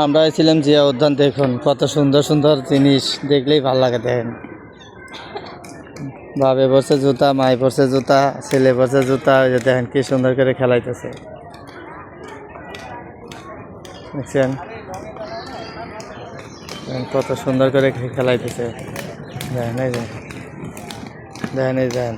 আমরা ছিলাম জিয়া উদ্যান। দেখুন কত সুন্দর সুন্দর জিনিস, দেখলেই ভালো লাগে। দেখেন বাবে পড়ছে জুতা, মাই পড়ছে জুতা, ছেলে পড়ছে জুতা। ওই যে দেখেন কি সুন্দর করে খেলাইতেছে, দেখছেন কত সুন্দর করে খেলাইতেছে। দেখেন এই যে, দেখেন এই দেখেন,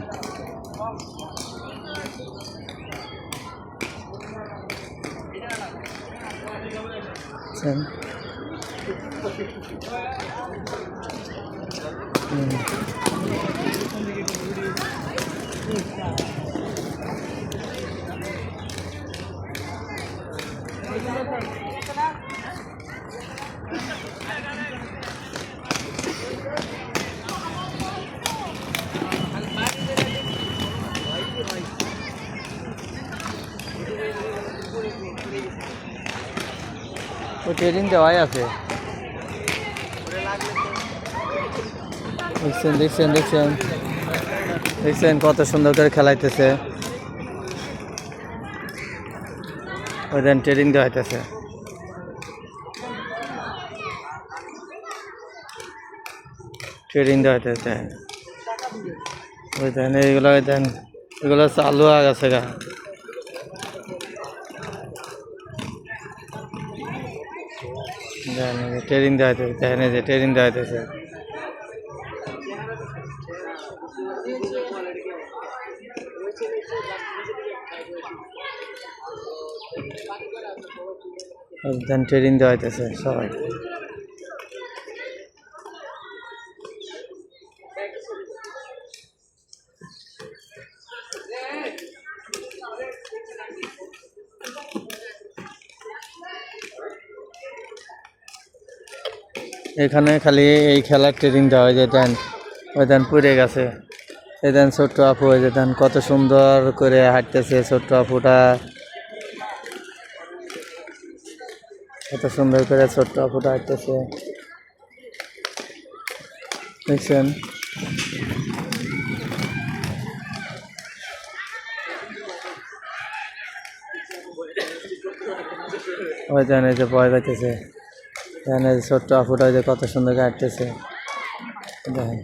ও ট্রেনিং দেওয়াই আছে। দেখছেন দেখছেন দেখছেন দেখছেন কত সুন্দর করে খেলাইতেছে। ওই দেন ট্রেনিং দেওয়াইতেছে, ট্রেনিং দেওয়াইতেছে। ওই দেন এইগুলো, ওই দেন এগুলো চালু হয়ে গেছে গা। ট্রেনিং দেওয়াইতেছে, দেখেন এই যে ট্রেনিং দেওয়াইতেছে। দেন ট্রেনিং দেওয়াইতেছে সবাই। এখানে খালি এই খেলার ট্রেনিং দেওয়া হয়। যে দেন ওই দেন পুড়ে গেছে, এই দেন ছোট্ট আপু, ওই যে দেন কত সুন্দর করে হাঁটতেছে ছোট্ট আপুটা, কত সুন্দর করে ছোট্ট আপুটা হাঁটতেছে, দেখছেন। ওই দেন এই যে ভয় পাইতেছে, দেখেন এই ছোট্ট আপুটা যে কত সুন্দর করে হাঁটতেছে, দেখেন।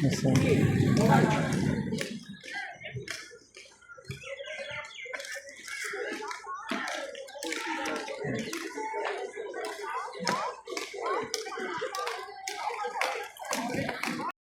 দেখছেন।